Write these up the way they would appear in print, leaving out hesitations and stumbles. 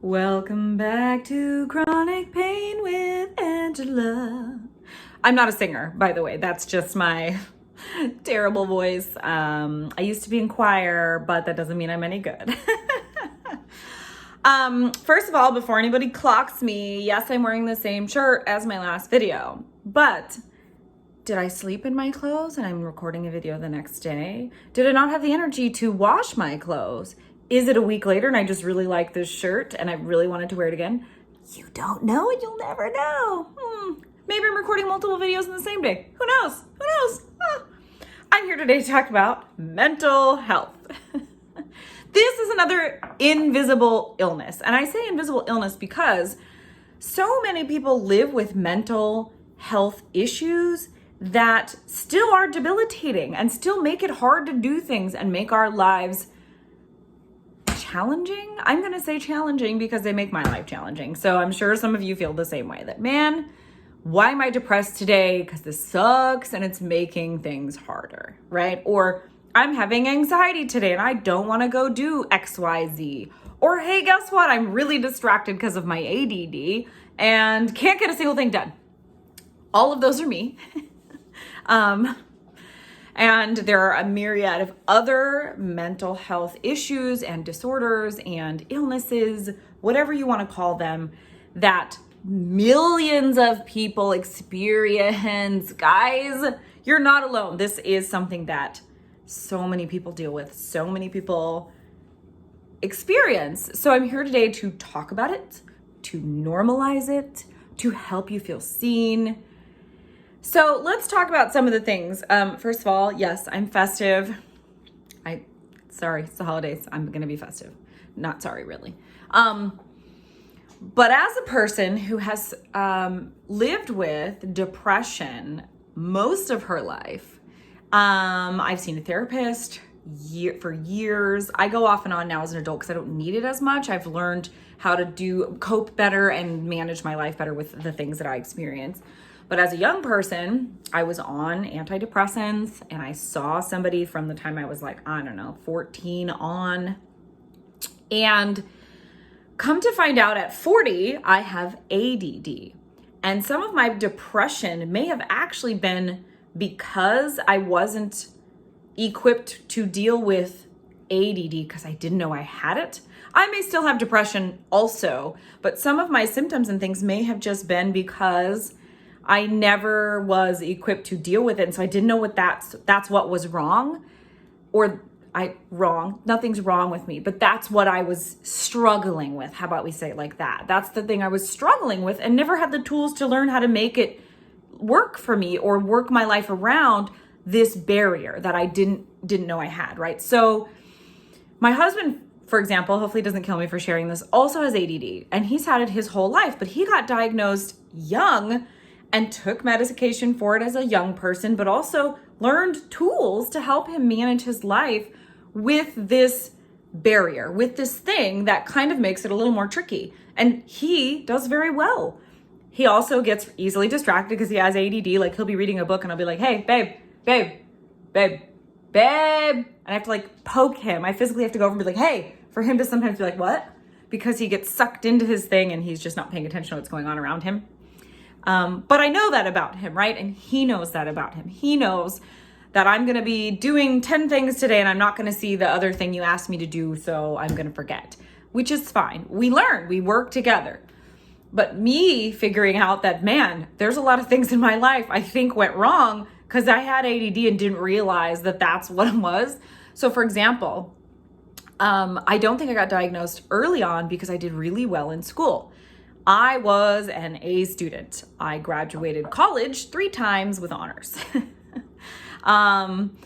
Welcome back to Chronic Pain with Angela. I'm not a singer, by the way. That's just my terrible voice. I used to be in choir, but that doesn't mean I'm any good. First of all, before anybody clocks me, yes, I'm wearing the same shirt as my last video, but did I sleep in my clothes and I'm recording a video the next day? Did I not have the energy to wash my clothes? Is it a week later and I just really like this shirt and I really wanted to wear it again? You don't know and you'll never know. Maybe I'm recording multiple videos in the same day. Who knows? Who knows? I'm here today to talk about mental health. This is another invisible illness. And I say invisible illness because so many people live with mental health issues that still are debilitating and still make it hard to do things and make our lives challenging. I'm going to say challenging because they make my life challenging. So I'm sure some of you feel the same way, that, man, why am I depressed today? Because this sucks and it's making things harder, right? Or I'm having anxiety today and I don't want to go do XYZ. Or, hey, guess what? I'm really distracted because of my ADD and can't get a single thing done. All of those are me. And there are a myriad of other mental health issues and disorders and illnesses, whatever you want to call them, that millions of people experience. Guys, you're not alone. This is something that so many people deal with, so many people experience. So I'm here today to talk about it, to normalize it, to help you feel seen. So let's talk about some of the things. First of all, yes, I'm festive. Sorry, it's the holidays. I'm going to be festive. Not sorry, really. But as a person who has lived with depression most of her life, I've seen a therapist for years. I go off and on now as an adult because I don't need it as much. I've learned how to cope better and manage my life better with the things that I experience. But as a young person, I was on antidepressants and I saw somebody from the time I was 14 on. And come to find out at 40, I have ADD. And some of my depression may have actually been because I wasn't equipped to deal with ADD because I didn't know I had it. I may still have depression also, but some of my symptoms and things may have just been because I never was equipped to deal with it. And so I didn't know that's what was wrong, nothing's wrong with me, but that's what I was struggling with. How about we say it like that? That's the thing I was struggling with and never had the tools to learn how to make it work for me or work my life around this barrier that I didn't know I had, right? So my husband, for example, hopefully doesn't kill me for sharing this, also has ADD and he's had it his whole life, but he got diagnosed young and took medication for it as a young person, but also learned tools to help him manage his life with this barrier, with this thing that kind of makes it a little more tricky. And he does very well. He also gets easily distracted because he has ADD. Like he'll be reading a book and I'll be like, hey, babe. And I have to poke him. I physically have to go over and be like, hey, for him to sometimes be like, what? Because he gets sucked into his thing and he's just not paying attention to what's going on around him. But I know that about him, right? And he knows that about him. He knows that I'm going to be doing 10 things today and I'm not going to see the other thing you asked me to do, so I'm going to forget, which is fine. We learn, we work together. But me figuring out that, man, there's a lot of things in my life I think went wrong because I had ADD and didn't realize that that's what it was. So for example, I don't think I got diagnosed early on because I did really well in school. I was an A student. I graduated college 3 times with honors. And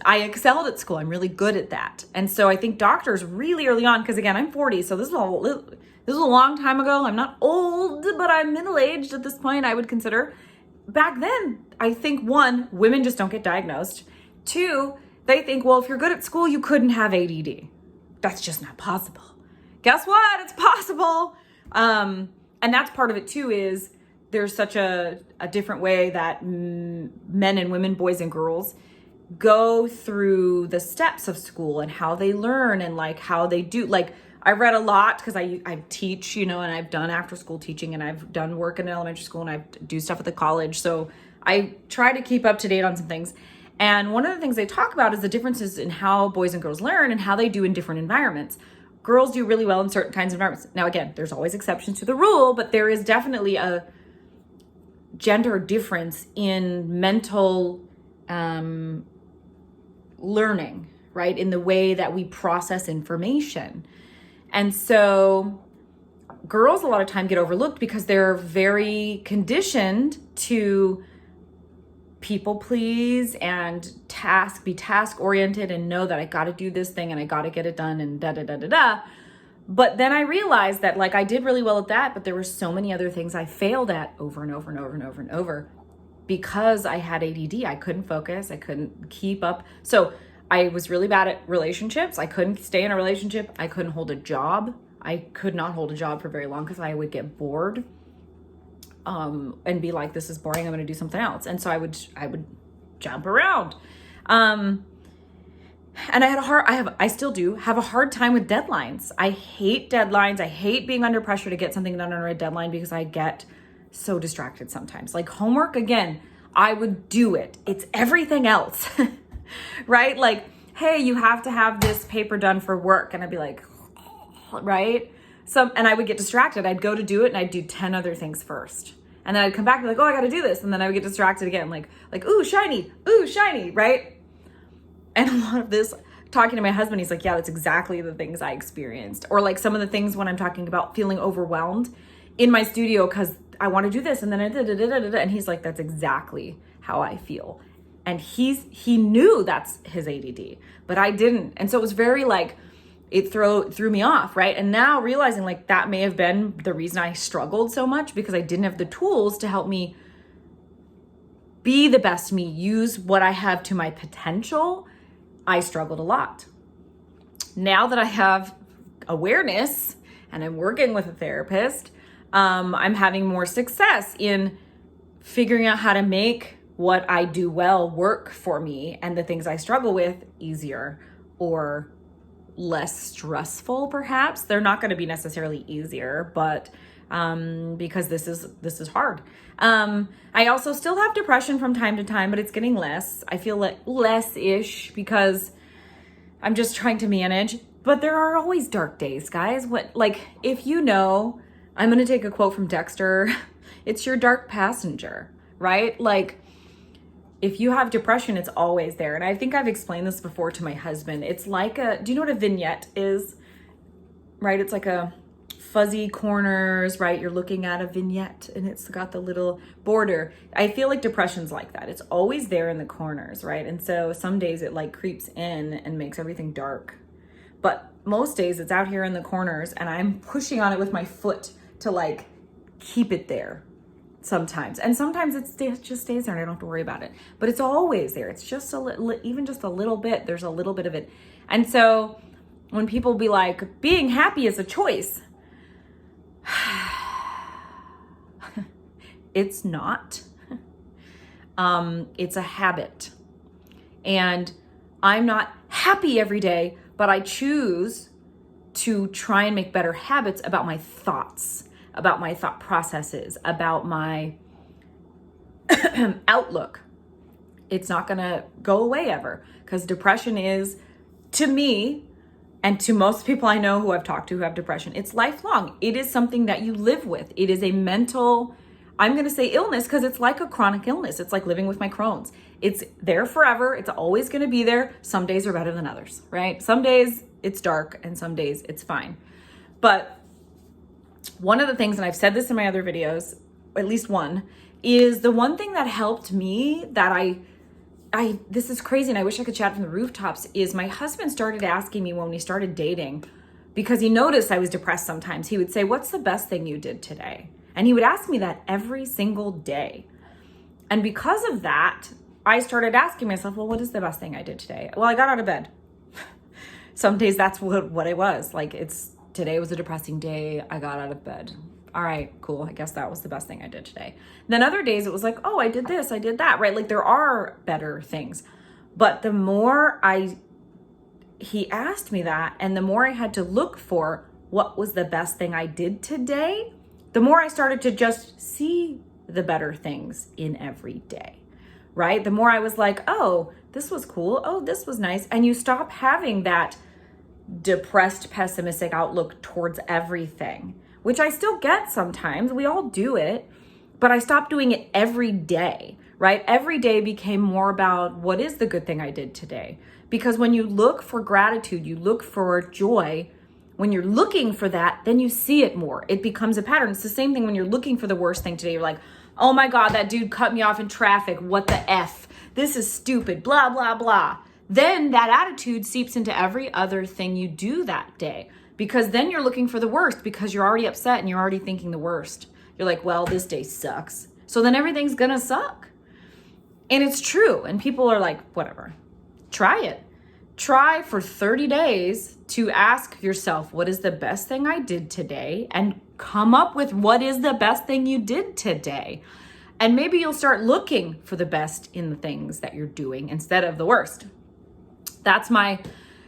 I excelled at school. I'm really good at that. And so I think doctors really early on, because again, I'm 40, so this is a long time ago. I'm not old, but I'm middle-aged at this point, I would consider. Back then, I think 1, women just don't get diagnosed. 2, they think, well, if you're good at school, you couldn't have ADD. That's just not possible. Guess what? It's possible. And that's part of it too, is there's such a different way that men and women, boys and girls go through the steps of school and how they learn and how they do. I've read a lot because I teach, and I've done after school teaching, and I've done work in elementary school, and I do stuff at the college. So I try to keep up to date on some things. And one of the things they talk about is the differences in how boys and girls learn and how they do in different environments. Girls do really well in certain kinds of environments. Now, again, there's always exceptions to the rule, but there is definitely a gender difference in mental learning, right? In the way that we process information. And so girls a lot of time get overlooked because they're very conditioned to people please and be task oriented and know that I got to do this thing and I got to get it done and da da da da da. But then I realized that I did really well at that, but there were so many other things I failed at over and over and over and over and over because I had ADD. I couldn't focus. I couldn't keep up. So I was really bad at relationships. I couldn't stay in a relationship. I couldn't hold a job. I could not hold a job for very long because I would get bored and be like, this is boring. I'm going to do something else. And so I would jump around. And I still do have a hard time with deadlines. I hate deadlines. I hate being under pressure to get something done under a deadline because I get so distracted sometimes. Like homework, again, I would do it. It's everything else, right? Like, hey, you have to have this paper done for work. And I'd be like, right? And I would get distracted. I'd go to do it and I'd do 10 other things first. And then I'd come back and be like, oh, I got to do this. And then I would get distracted again. Like, ooh, shiny, right? And a lot of this, talking to my husband, he's like, yeah, that's exactly the things I experienced. Or like some of the things when I'm talking about feeling overwhelmed in my studio because I want to do this. And then and he's like, that's exactly how I feel. And he knew that's his ADD, but I didn't. And so it was very it threw me off, right? And now realizing that may have been the reason I struggled so much because I didn't have the tools to help me be the best me, use what I have to my potential. I struggled a lot. Now that I have awareness and I'm working with a therapist, I'm having more success in figuring out how to make what I do well work for me and the things I struggle with easier or less stressful, perhaps. They're not going to be necessarily easier, but because this is hard. I also still have depression from time to time, but it's getting less. I feel less-ish because I'm just trying to manage. But there are always dark days, guys. If I'm going to take a quote from Dexter, it's your dark passenger, right? If you have depression, it's always there. And I think I've explained this before to my husband. It's do you know what a vignette is? Right? It's like a fuzzy corners, right? You're looking at a vignette and it's got the little border. I feel like depression's like that. It's always there in the corners, right? And so some days it creeps in and makes everything dark. But most days it's out here in the corners and I'm pushing on it with my foot to keep it there. Sometimes. And sometimes it just stays there and I don't have to worry about it. But it's always there. It's just even just a little bit. There's a little bit of it. And so when people be like, being happy is a choice. It's not. It's a habit. And I'm not happy every day, but I choose to try and make better habits about my thoughts, about my thought processes, about my outlook. It's not going to go away ever because depression is, to me, and to most people I know who I've talked to who have depression, it's lifelong. It is something that you live with. It is a mental, I'm going to say illness because it's like a chronic illness. It's like living with my Crohn's. It's there forever. It's always going to be there. Some days are better than others, right? Some days it's dark and some days it's fine. But one of the things, and I've said this in my other videos, at least one, is the one thing that helped me that this is crazy and I wish I could chat from the rooftops, is my husband started asking me when we started dating, because he noticed I was depressed sometimes. He would say, what's the best thing you did today? And he would ask me that every single day. And because of that, I started asking myself, well, what is the best thing I did today? Well, I got out of bed. Some days that's what it was. Today was a depressing day. I got out of bed. All right, cool. I guess that was the best thing I did today. Then other days it was oh, I did this, I did that, right? There are better things. But the more he asked me that, and the more I had to look for what was the best thing I did today, the more I started to just see the better things in every day, right? The more I was like, oh, this was cool. Oh, this was nice. And you stop having that depressed, pessimistic outlook towards everything, which I still get sometimes. We all do it, but I stopped doing it every day, right? Every day became more about what is the good thing I did today? Because when you look for gratitude, you look for joy, when you're looking for that, then you see it more. It becomes a pattern. It's the same thing when you're looking for the worst thing today. You're like, oh my God, that dude cut me off in traffic. What the F? This is stupid, blah, blah, blah. Then that attitude seeps into every other thing you do that day, because then you're looking for the worst because you're already upset and you're already thinking the worst. You're like, well, this day sucks. So then everything's gonna suck. And it's true. And people are like, whatever, try it. Try for 30 days to ask yourself, what is the best thing I did today? And come up with what is the best thing you did today. And maybe you'll start looking for the best in the things that you're doing instead of the worst. That's my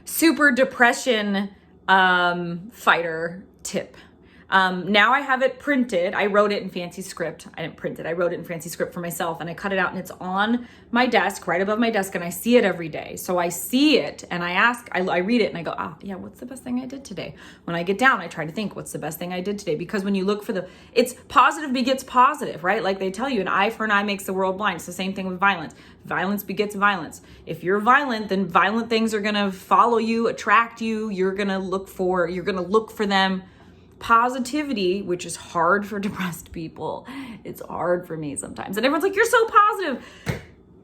super depression fighter tip. Now I have it printed. I wrote it in fancy script. I didn't print it. I wrote it in fancy script for myself, and I cut it out, and it's on my desk, right above my desk, and I see it every day. So I see it and I read it and I go, yeah, what's the best thing I did today? When I get down, I try to think, what's the best thing I did today? Because when you look for it's positive begets positive, right? Like they tell you, an eye for an eye makes the world blind. It's the same thing with violence. Violence begets violence. If you're violent, then violent things are going to follow you, attract you. You're going to look for them. Positivity, which is hard for depressed people. It's hard for me sometimes. And everyone's like, you're so positive.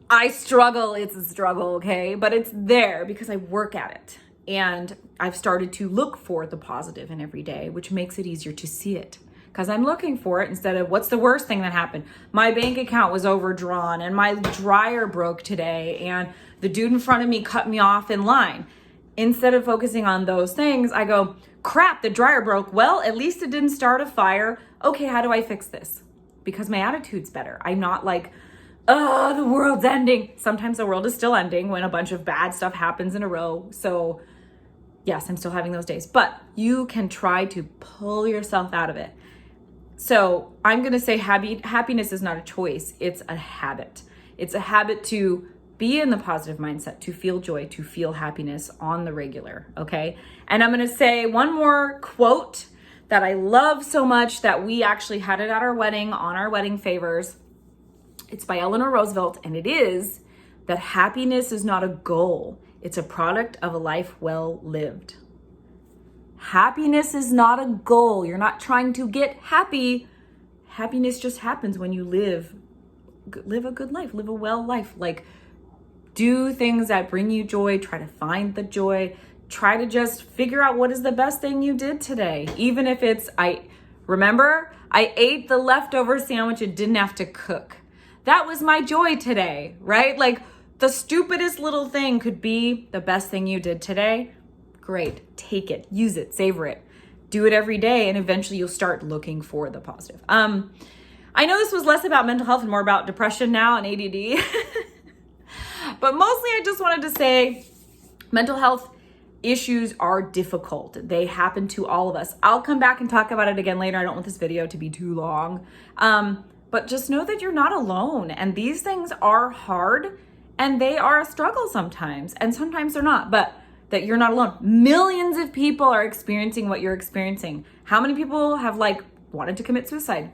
I struggle. It's a struggle, okay? But it's there because I work at it. And I've started to look for the positive in every day, which makes it easier to see it. Because I'm looking for it instead of what's the worst thing that happened. My bank account was overdrawn and my dryer broke today and the dude in front of me cut me off in line. Instead of focusing on those things, I go, crap, the dryer broke. Well, at least it didn't start a fire. Okay, how do I fix this? Because my attitude's better. I'm not like, oh, the world's ending. Sometimes the world is still ending when a bunch of bad stuff happens in a row. So yes, I'm still having those days, but you can try to pull yourself out of it. So I'm going to say happiness is not a choice. It's a habit. It's a habit to be in the positive mindset, to feel joy, to feel happiness on the regular, okay? And I'm gonna say one more quote that I love so much that we actually had it at our wedding, on our wedding favors. It's by Eleanor Roosevelt, and it is that happiness is not a goal. It's a product of a life well lived. Happiness is not a goal. You're not trying to get happy. Happiness just happens when you live a good life, live a well life. Like, do things that bring you joy, try to find the joy, try to just figure out what is the best thing you did today. Even if it's, I ate the leftover sandwich and didn't have to cook. That was my joy today, right? Like the stupidest little thing could be the best thing you did today. Great, take it, use it, savor it. Do it every day and eventually you'll start looking for the positive. I know this was less about mental health and more about depression now and ADD. But mostly I just wanted to say mental health issues are difficult. They happen to all of us. I'll come back and talk about it again later. I don't want this video to be too long. But just know that you're not alone. And these things are hard and they are a struggle sometimes. And sometimes they're not, but that you're not alone. Millions of people are experiencing what you're experiencing. How many people have wanted to commit suicide?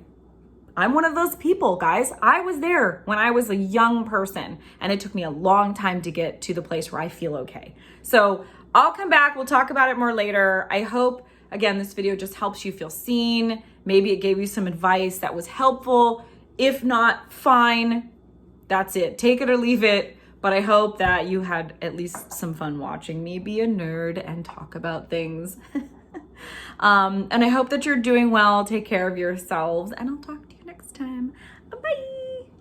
I'm one of those people, guys. I was there when I was a young person and it took me a long time to get to the place where I feel okay. So I'll come back. We'll talk about it more later. I hope, again, this video just helps you feel seen. Maybe it gave you some advice that was helpful. If not, fine. That's it. Take it or leave it. But I hope that you had at least some fun watching me be a nerd and talk about things. And I hope that you're doing well. Take care of yourselves and I'll talk to you.